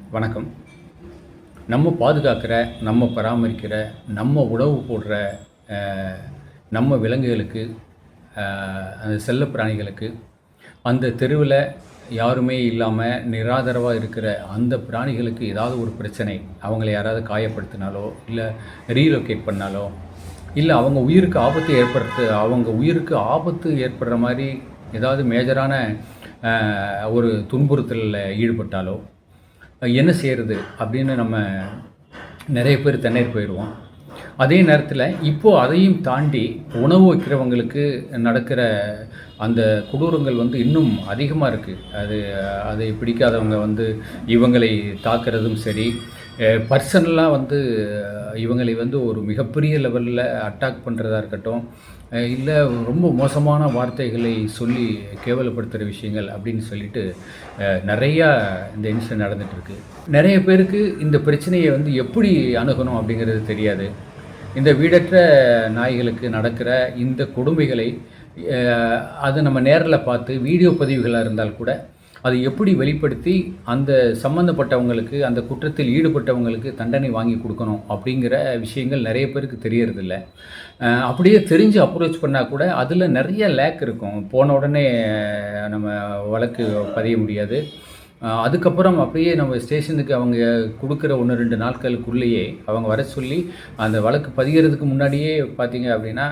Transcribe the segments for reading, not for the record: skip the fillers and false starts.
வணக்கம். நம்ம பாதுகாக்கிற, நம்ம பராமரிக்கிற, நம்ம உணவு போடுற அ நம்ம விலங்குகளுக்கு, அ அந்த செல்லப்பிராணிகளுக்கு, அந்த தெருவுல யாருமே இல்லாம நிராதரவா இருக்கிற அந்த பிராணிகளுக்கு ஏதாவது ஒரு பிரச்சனை, அவங்கள யாராவது காயப்படுத்தினாலோ, இல்ல ரீலொகேட் பண்ணாலோ, இல்ல அவங்க உயிருக்கு ஆபத்து ஏற்படுற மாரி ஏதாவது மேஜரான ஒரு துன்புறுத்தல்ல ஈடுபட்டாலோ என்ன செய்றது? அப்படின்னு நம்ம நெறைய பேர் திணறி போயிருவோம். அதே நேரத்தில இப்போ அதையும் தாண்டி உணவு வைக்கிறவங்களுக்கு நடக்கிற அந்த கொடூரங்கள் இன்னும் அதிகமா இருக்கு. அதை பிடிக்காதவங்க இவங்களை தாக்குறதும் சரி, பர்சனலா இவங்களை ஒரு மிகப்பெரிய லெவல்ல அட்டாக் பண்றதா இருக்கட்டும், இல்ல ரொம்ப மோசமான வார்த்தைகளை சொல்லி கேவலப்படுத்துற விஷயங்கள் அப்படின்னு சொல்லிட்டு நெறையா இந்த இன்சிடென்ட் நடந்துட்டுருக்கு. நெறைய பேருக்கு இந்த பிரச்சனைய எப்படி அணுகணும் அப்படிங்கிறது தெரியாது. இந்த வீடற்ற நாய்களுக்கு நடக்கிற இந்த கொடுமைகளை அ அது நம்ம நேர்ல பார்த்து வீடியோ பதிவுகளா இருந்தால் கூட, அதை எப்படி வெளிப்படுத்தி அந்த சம்மந்தப்பட்டவங்களுக்கு, அந்த குற்றத்தில் ஈடுபட்டவங்களுக்கு தண்டனை வாங்கி குடுக்கணும் அப்படிங்கிற விஷயங்கள் நெறைய பேருக்கு தெரியறதில்ல. அப்படியே தெரிஞ்சு அப்ரோச் பண்ணா கூட, அதில நெறைய லேக் இருக்கும். போன உடனே நம்ம வழக்கு பதிய முடியாது. அதுக்கப்புறம் அப்படியே நம்ம ஸ்டேஷனுக்கு அவங்க குடுக்குற 1, 2 நாட்களுக்குள்ளேயே அவங்க வர சொல்லி, அந்த வழக்கு பதியறதுக்கு முன்னாடியே பார்த்தீங்க அப்படின்னா,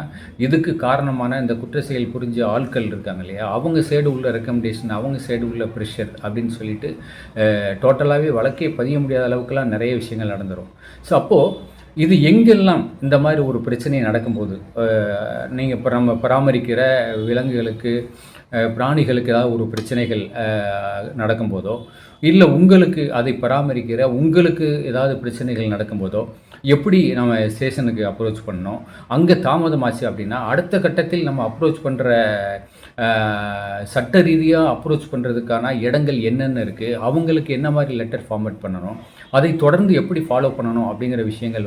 இதுக்கு காரணமான இந்த குற்ற செயல் புரிஞ்ச ஆட்கள் இருக்காங்க இல்லையா? அவங்க சைடு உள்ள ரெக்கமெண்டேஷன், அவங்க சைடு உள்ள ப்ரெஷர் அப்படின்னு சொல்லிட்டு, டோட்டலாவே வழக்கே பதிய முடியாத அளவுக்குலாம் நெறைய விஷயங்கள் நடந்துரும். ஸோ அப்போ இது எங்கெல்லாம் இந்த மாரி ஒரு பிரச்சனை நடக்கும்போது, நீங்க இப்ப நம்ம பராமரிக்கிற விலங்குகளுக்கு, பிராணிகளுக்கு ஏதாவது ஒரு பிரச்சனைகள் நடக்கும்போதோ, இல்ல உங்களுக்கு அதை பராமரிக்கிற உங்களுக்கு ஏதாவது பிரச்சனைகள் நடக்கும்போதோ, எப்படி நம்ம ஸ்டேஷனுக்கு அப்ரோச் பண்ணணும்? அங்க தாமதமாச்சு அப்படின்னா, அடுத்த கட்டத்தில் நம்ம அப்ரோச் பண்ற அ சட்ட ரீதியா அப்ரோச் பண்றதுக்கான இடங்கள் என்னென்ன இருக்கு? அவங்களுக்கு என்ன மாரி லெட்டர் ஃபார்மேட் பண்ணணும்? அதை தொடர்ந்து எப்படி ஃபாலோ பண்ணணும்? அப்படிங்கிற விஷயங்கள்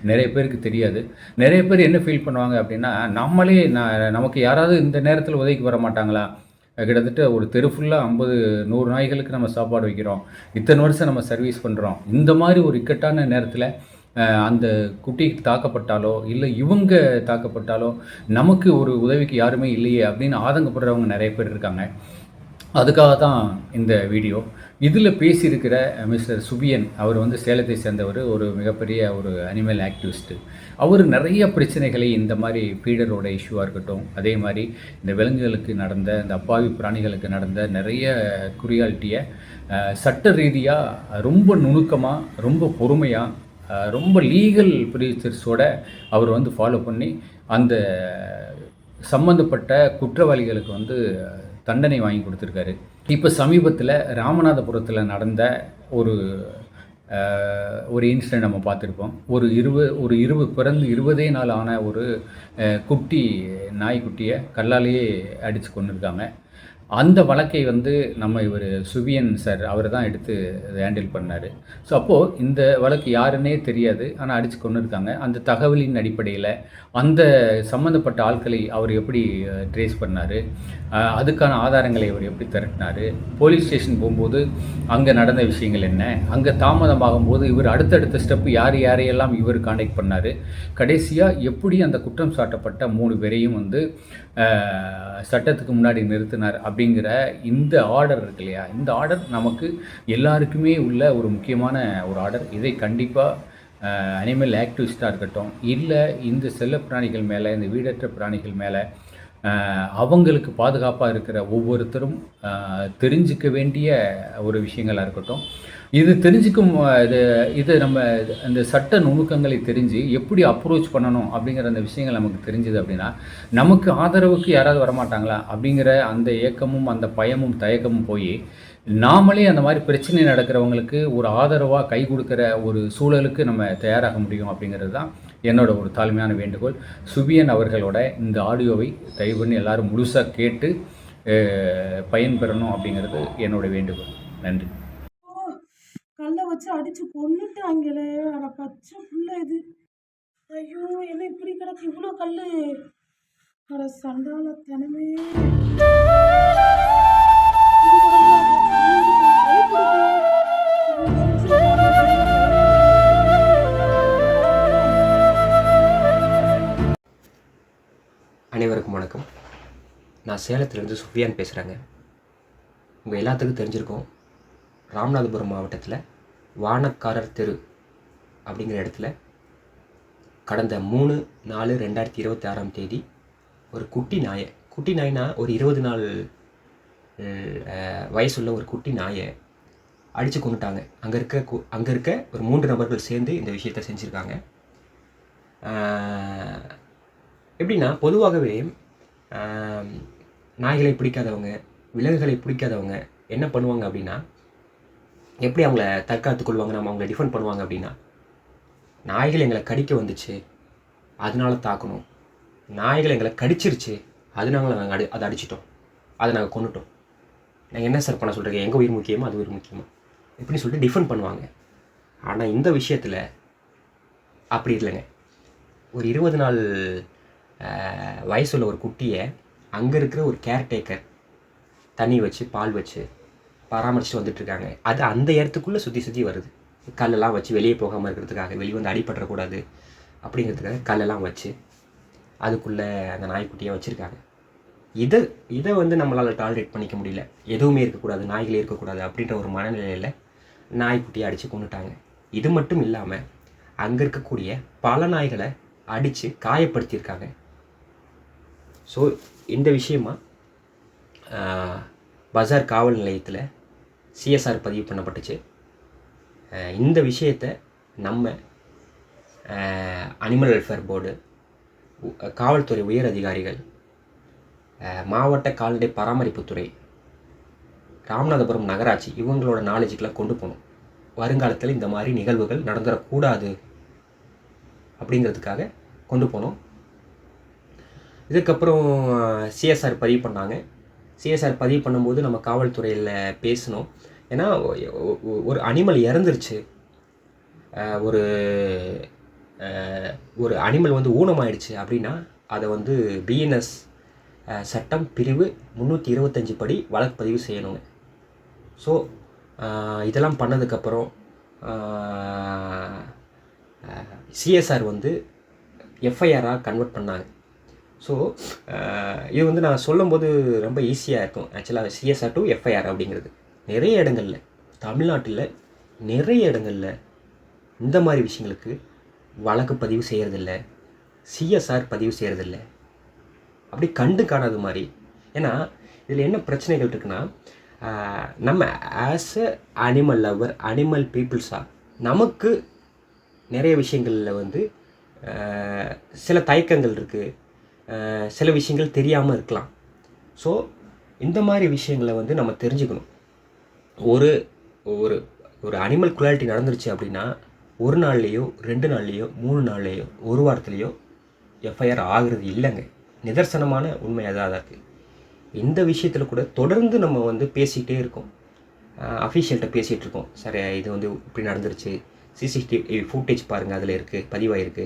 நெறைய பேருக்கு தெரியாது. நெறைய பேர் என்ன ஃபீல் பண்ணுவாங்க அப்படின்னா, நம்மளே நமக்கு யாராவது இந்த நேரத்தில உதவிக்கு வர மாட்டாங்களா? கிட்டத்தட்ட ஒரு தெரு ஃபுல்லா 50, 100 நாய்களுக்கு நம்ம சாப்பாடு வைக்கிறோம். இத்தன வருஷம் நம்ம சர்வீஸ் பண்றோம். இந்த மாரி ஒரு இக்கட்டான நேரத்தில அந்த குட்டி தாக்கப்பட்டாலோ, இல்ல இவங்க தாக்கப்பட்டாலோ, நமக்கு ஒரு உதவிக்கு யாருமே இல்லையே அப்படின்னு ஆதங்கப்படுறவங்க நெறைய பேர் இருக்காங்க. அதுக்காக தான் இந்த வீடியோ. இதில பேசியிருக்கிற மிஸ்டர் சுபியன் அவர் சேலத்தை சேர்ந்தவரு. ஒரு மிகப்பெரிய ஒரு அனிமல் ஆக்டிவிஸ்ட்டு. அவரு நெறைய பிரச்சனைகளை இந்த மாரி ஃபீடரோட இஷ்யூவா இருக்கட்டும், அதே மாரி இந்த விலங்குகளுக்கு நடந்த, இந்த அப்பாவி பிராணிகளுக்கு நடந்த நெறைய குரியாலிட்டிய சட்ட ரீதியா ரொம்ப நுணுக்கமா, ரொம்ப பொறுமையா, ரொம்ப லீகல் ப்ரொசீஜர்ஸோட அவர் ஃபாலோ பண்ணி, அந்த சம்மந்தப்பட்ட குற்றவாளிகளுக்கு தண்டனை வாங்கி குடுத்துருக்காரு. இப்ப சமீபத்தில ராமநாதபுரத்தில நடந்த ஒரு அ ஒரு இன்சிடென்ட் நம்ம பார்த்துருப்போம். ஒரு 20 நாள் ஆன ஒரு குட்டி நாய்க்குட்டிய கல்லாலேயே அடிச்சு கொன்னுருக்காங்க. அந்த வழக்கை நம்ம இவரு சுவியன் சார் அவரு தான் எடுத்து ஹேண்டில் பண்ணாரு. ஸோ அப்போ இந்த வழக்கு யாருன்னே தெரியாது. ஆனா அடிச்சு கொன்னுருக்காங்க. அந்த தகவலின் அடிப்படையில அந்த சம்மந்தப்பட்ட ஆட்களை அவர் எப்படி ட்ரேஸ் பண்ணாரு? அதுக்கான ஆதாரங்களை அவர் எப்படி திரட்டினாரு? போலீஸ் ஸ்டேஷன் போம்போது அங்க நடந்த விஷயங்கள் என்ன? அங்க தாமதமாகும்போது இவர் அடுத்தடுத்த ஸ்டெப் யாரையெல்லாம் இவர் கான்டாக்ட் பண்ணாரு? கடைசியா எப்படி அந்த குற்றம் சாட்டப்பட்ட 3 பேரையும் அ சட்டத்துக்கு முன்னாடி நிறுத்தினார் அப்படிங்கிற இந்த ஆர்டர் இருக்கு இல்லையா? இந்த ஆர்டர் நமக்கு எல்லாருக்குமே உள்ள ஒரு முக்கியமான ஒரு ஆர்டர். இதை கண்டிப்பா அனிமல் ஆக்டிவிஸ்ட்டா இருக்கட்டும், இல்ல இந்த செல்லப்பிராணிகள் மேல, இந்த வீடற்ற பிராணிகள் மேல அவங்களுக்கு பாதுகாப்பா இருக்கிற ஒவ்வொருத்தரும் தெரிஞ்சுக்க வேண்டிய ஒரு விஷயங்களா இருக்கட்டும். இது தெரிஞ்சுக்கும் இது நம்ம அந்த சட்ட நுணுக்கங்களை தெரிஞ்சு எப்படி அப்ரோச் பண்ணணும் அப்படிங்கிற அந்த விஷயங்கள் நமக்கு தெரிஞ்சது அப்படின்னா, நமக்கு ஆதரவுக்கு யாராவது வரமாட்டாங்களா? அப்படிங்கிற அந்த ஏக்கமும், அந்த பயமும், தயக்கமும் போயி, நாமளே அந்த மாரி பிரச்சனை நடக்கிறவங்களுக்கு ஒரு ஆதரவா கை குடுக்கிற ஒரு சூழலுக்கு நம்ம தயாராக முடியும் அப்படிங்கிறது தான் என்னோட ஒரு தாழ்மையான வேண்டுகோள். சுபியன் அவர்களோட இந்த ஆடியோவை தயவு பண்ணி எல்லாரும் முழுசா கேட்டு பயன்பெறணும் அப்படிங்கிறது என்னோட வேண்டுகோள். நன்றி. கல்ல வச்சு அடிச்சு கொன்னுட்டாங்களே! அட பச்சை புள்ள இது. ஐயோ! என்ன இப்படி கிடக்கு இவ்ளோ கல்லு? அட சண்டாளத்தனமே! இது பயப்படுது. நான் சேலத்துலேருந்து சுஃபியான் பேசுகிறேங்க. உங்கள் எல்லாத்துக்கும் தெரிஞ்சிருக்கும், ராமநாதபுரம் மாவட்டத்தில் வானக்காரர் தெரு அப்படிங்கிற இடத்துல கடந்த 3/4/2026 ஒரு குட்டி நாய்னா ஒரு 20 நாள் வயசுள்ள ஒரு குட்டி நாயை அடித்து கொண்டுட்டாங்க. அங்கே இருக்க ஒரு 3 நபர்கள் சேர்ந்து இந்த விஷயத்தை செஞ்சுருக்காங்க. எப்படின்னா, பொதுவாகவே நாய்களை பிடிக்காதவங்க, விலங்குகளை பிடிக்காதவங்க என்ன பண்ணுவாங்க அப்படின்னா, எப்படி அவங்கள தற்காத்துக் கொள்வாங்க, நம்ம அவங்கள டிஃபெண்ட் பண்ணுவாங்க அப்படின்னா, நாய்கள் எங்களை கடிக்க வந்துச்சு அதனால தாக்கணும், நாய்கள் எங்களை கடிச்சிருச்சு அதனால நாங்கள் அதை அடிச்சிட்டோம், அதை நாங்கள் கொண்டுட்டோம், நாங்கள் என்ன சார் பண்ண சொல்கிறீங்க, எங்கள் உயிர் முக்கியமா அது உயிர் முக்கியமா இப்படின்னு சொல்லிட்டு டிஃபெண்ட் பண்ணுவாங்க. ஆனால் இந்த விஷயத்தில் அப்படி இல்லைங்க. ஒரு 20 நாள் வயசுள்ள ஒரு குட்டியை அங்கே இருக்கிற ஒரு கேர்டேக்கர் தண்ணி வச்சு பால் வச்சு பராமரிச்சுட்டு வந்துட்டுருக்காங்க. அது அந்த இடத்துக்குள்ளே சுற்றி வருது. கல்லெல்லாம் வச்சு வெளியே போகாமல் இருக்கிறதுக்காக, வெளியே வந்து அடிபட்டுறக்கூடாது அப்படிங்கிறதுக்காக கல்லெல்லாம் வச்சு அதுக்குள்ளே அந்த நாய்க்குட்டியை வச்சுருக்காங்க. இதை வந்து நம்மளால் டாலரேட் பண்ணிக்க முடியல. எதுவுமே இருக்கக்கூடாது, நாய்களே இருக்கக்கூடாது அப்படின்ற ஒரு மனநிலையில் நாய்க்குட்டியை அடித்து கொண்டுட்டாங்க. இது மட்டும் இல்லாமல் அங்கே இருக்கக்கூடிய பல நாய்களை அடித்து காயப்படுத்தியிருக்காங்க. ஸோ இந்த விஷயமா பஜார் காவல் நிலையத்தில் சிஎஸ்ஆர் பதிவு பண்ணப்பட்டுச்சு. இந்த விஷயத்தை நம்ம அனிமல் வெல்ஃபேர் போர்டு, காவல்துறை உயர் அதிகாரிகள், மாவட்ட கால்நடை பராமரிப்புத்துறை, ராமநாதபுரம் நகராட்சி இவங்களோட நாலேஜுக்கெலாம் கொண்டு போகணும். வருங்காலத்தில் இந்த மாதிரி நிகழ்வுகள் நடந்துடக்கூடாது அப்படிங்கிறதுக்காக கொண்டு போனோம். இதுக்கப்புறம் சிஎஸ்ஆர் பதிவு பண்ணாங்க. சிஎஸ்ஆர் பதிவு பண்ணும்போது நம்ம காவல்துறையில் பேசணும். ஏன்னா ஒரு அனிமல் இறந்துருச்சு, ஒரு அனிமல் வந்து ஊனமாயிடுச்சு அப்படின்னா அதை வந்து பிஎன்எஸ் சட்டம் பிரிவு 325 படி வழக்கு பதிவு செய்யணுங்க. ஸோ இதெல்லாம் பண்ணதுக்கப்புறம் சிஎஸ்ஆர் வந்து எஃப்ஐஆராக கன்வெர்ட் பண்ணாங்க. ஸோ இது வந்து நான் சொல்லும்போது ரொம்ப ஈஸியாக இருக்கும். ஆக்சுவலாக சிஎஸ்ஆர் டு எஃப்ஐஆர் அப்படிங்கிறது நிறைய இடங்களில், தமிழ்நாட்டில் நிறைய இடங்களில் இந்த மாதிரி விஷயங்களுக்கு வழக்கு பதிவு செய்கிறதில்ல, சிஎஸ்ஆர் பதிவு செய்கிறதில்ல, அப்படி கண்டு காணாத மாதிரி. ஏன்னா இதில் என்ன பிரச்சனைகள் இருக்குன்னா, நம்ம as a animal lover, animal பீப்புள்ஸாக நமக்கு நிறைய விஷயங்களில் வந்து சில தயக்கங்கள் இருக்குது, சில விஷயங்கள் தெரியாமல் இருக்கலாம். ஸோ இந்த மாதிரி விஷயங்களை வந்து நம்ம தெரிஞ்சுக்கணும். ஒரு ஒரு ஒரு அனிமல் குவாலிட்டி நடந்துருச்சு அப்படின்னா 1 நாள்லேயோ 2 நாள்லேயோ 3 நாள்லேயோ 1 வாரத்துலேயோ எஃப்ஐஆர் ஆகுறது இல்லைங்க. நிதர்சனமான உண்மை அதாக இருக்குது. இந்த விஷயத்தில் கூட தொடர்ந்து நம்ம வந்து பேசிக்கிட்டே இருக்கோம், அஃபீஷியல்கிட்ட பேசிகிட்டு இருக்கோம். சரி, இது வந்து இப்படி நடந்துருச்சு, சிசிடிவி ஃபுட்டேஜ் பாருங்கள் அதில் இருக்குது, பதிவாயிருக்கு.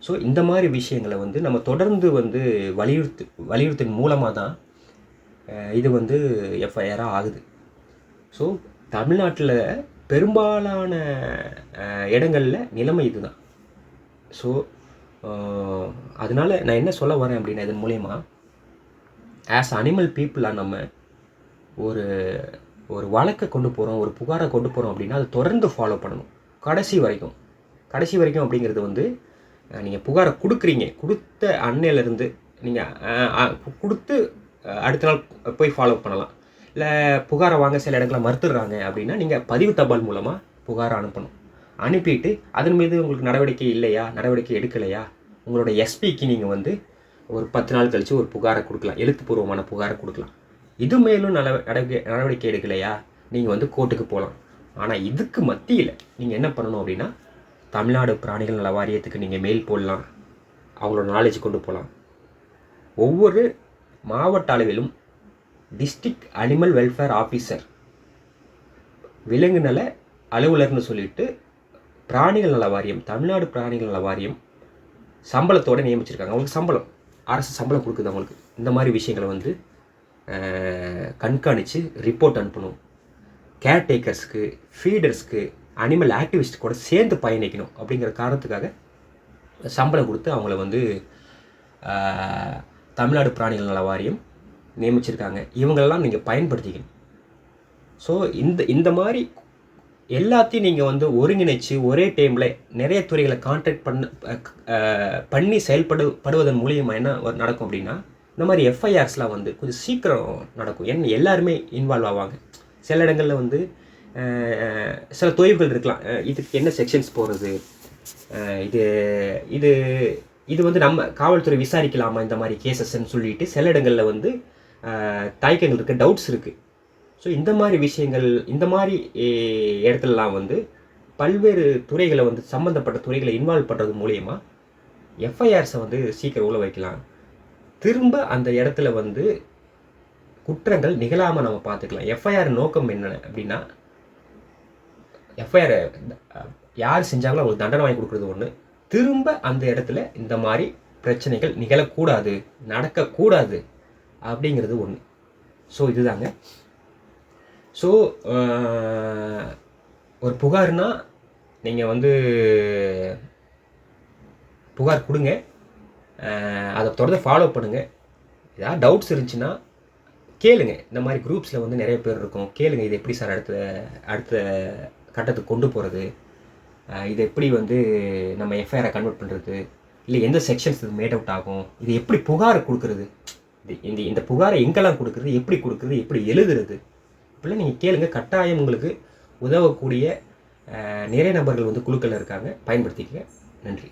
ஸோ இந்த மாதிரி விஷயங்களை வந்து நம்ம தொடர்ந்து வந்து வலியுறுத்தின் மூலமாக தான் இது வந்து எஃப்ஐஆராக ஆகுது. ஸோ தமிழ்நாட்டில் பெரும்பாலான இடங்களில் நிலைமை இதுதான். ஸோ அதனால் நான் என்ன சொல்ல வரேன் அப்படின்னா, இதன் மூலயமா ஆஸ் அனிமல் பீப்புளாக நம்ம ஒரு ஒரு வழக்கை கொண்டு போகிறோம், ஒரு புகாரை கொண்டு போகிறோம் அப்படின்னா அதை தொடர்ந்து ஃபாலோ பண்ணணும் கடைசி வரைக்கும் அப்படிங்கிறது வந்து, நீங்கள் புகாரை கொடுக்குறீங்க, கொடுத்த அன்னையிலேருந்து நீங்கள் கொடுத்து அடுத்த நாள் போய் ஃபாலோ பண்ணலாம். இல்லை புகாரை வாங்க சில இடங்களில் மறுத்துடுறாங்க அப்படின்னா நீங்கள் பதிவு தபால் மூலமாக புகாரை அனுப்பணும். அனுப்பிட்டு அதன் மீது உங்களுக்கு நடவடிக்கை எடுக்கலையா, உங்களோட எஸ்பிக்கு நீங்கள் வந்து ஒரு 10 நாள் கழித்து ஒரு புகாரை கொடுக்கலாம், எழுத்துப்பூர்வமான புகாரை கொடுக்கலாம். இது மேலும் நடவடிக்கை எடுக்கலையா, நீங்கள் வந்து கோர்ட்டுக்கு போகலாம். ஆனால் இதுக்கு மத்தியில் நீங்கள் என்ன பண்ணணும் அப்படின்னா, தமிழ்நாடு பிராணிகள் நல வாரியத்துக்கு நீங்கள் மெயில் போடலாம், அவங்களோட நாலேஜ் கொண்டு போகலாம். ஒவ்வொரு மாவட்ட அளவிலும் டிஸ்ட்ரிக்ட் அனிமல் வெல்ஃபேர் ஆஃபீஸர், விலங்கு நல அலுவலர்னு சொல்லிட்டு பிராணிகள் நல வாரியம், தமிழ்நாடு பிராணிகள் நல வாரியம் சம்பளத்தோடு நியமிச்சிருக்காங்க. அவங்களுக்கு சம்பளம், அரசு சம்பளம் கொடுக்குது அவங்களுக்கு. இந்த மாதிரி விஷயங்களை வந்து கண்காணித்து ரிப்போர்ட் அனுப்பணும். கேர்டேக்கர்ஸ்க்கு, ஃபீடர்ஸ்க்கு, அனிமல் ஆக்டிவிஸ்ட் கூட சேர்ந்து பயணிக்கணும் அப்படிங்கிற காரணத்துக்காக சம்பளம் கொடுத்து அவங்கள வந்து தமிழ்நாடு பிராணிகள் நல வாரியம் நியமிச்சிருக்காங்க. இவங்களெல்லாம் நீங்கள் பயன்படுத்திக்கணும். ஸோ இந்த மாதிரி எல்லாத்தையும் நீங்கள் வந்து ஒருங்கிணைச்சு ஒரே டைமில் நிறைய துறைகளை கான்டாக்ட் பண்ணி செயல்படுவதன் மூலியமா என்ன நடக்கும் அப்படின்னா, இந்த மாதிரி எஃப்ஐஆர்ஸ்லாம் வந்து கொஞ்சம் சீக்கிரம் நடக்கும். ஏன்னா எல்லாருமே இன்வால்வ் ஆவாங்க. சில இடங்களில் வந்து சில தொய்வுகள் இருக்கலாம். இதுக்கு என்ன செக்ஷன்ஸ் போகிறது, இது இது இது வந்து நம்ம காவல்துறை விசாரிக்கலாமா இந்த மாதிரி கேசஸ்ன்னு சொல்லிட்டு சில இடங்களில் வந்து தயக்கங்கள் இருக்குது, டவுட்ஸ் இருக்குது. ஸோ இந்த மாதிரி விஷயங்கள், இந்த மாதிரி இடத்துலலாம் வந்து பல்வேறு துறைகளை வந்து சம்மந்தப்பட்ட துறைகளை இன்வால்வ் பண்ணுறது மூலயமா எஃப்ஐஆர்ஸை வந்து சீக்கிரம் உள்ள வைக்கலாம். திரும்ப அந்த இடத்துல வந்து குற்றங்கள் நிகழாமல் நம்ம பார்த்துக்கலாம். எஃப்ஐஆர் நோக்கம் என்ன அப்படின்னா, எஃப்ஐஆர் யார் செஞ்சாங்களோ அவங்களுக்கு தண்டனை வாங்கி கொடுக்குறது ஒன்று, திரும்ப அந்த இடத்துல இந்த மாதிரி பிரச்சனைகள் நிகழக்கூடாது, நடக்கக்கூடாது அப்படிங்கிறது ஒன்று. ஸோ இதுதாங்க. ஸோ ஒரு புகார்னா நீங்கள் வந்து புகார் கொடுங்க, அதை தொடர்ந்து ஃபாலோ பண்ணுங்கள். ஏதாவது டவுட்ஸ் இருந்துச்சுன்னா கேளுங்க. இந்த மாதிரி குரூப்ஸில் வந்து நிறைய பேர் இருக்கும், கேளுங்க. இது எப்படி சார் அடுத்த கட்டத்துக்கு கொண்டு போகிறது, இதை எப்படி வந்து நம்ம எஃப்ஐஆரை கன்வெர்ட் பண்ணுறது, இல்லை எந்த செக்ஷன்ஸ் இது மேட் அவுட் ஆகும், இது எப்படி புகார் கொடுக்குறது, இந்த புகாரை எங்கெல்லாம் கொடுக்குறது, எப்படி எழுதுறது, இப்படிலாம் நீங்கள் கேளுங்க. கட்டாயம் உங்களுக்கு உதவக்கூடிய நிறைய நபர்கள் வந்து குழுக்கள் இருக்காங்க, பயன்படுத்திக்கங்க. நன்றி.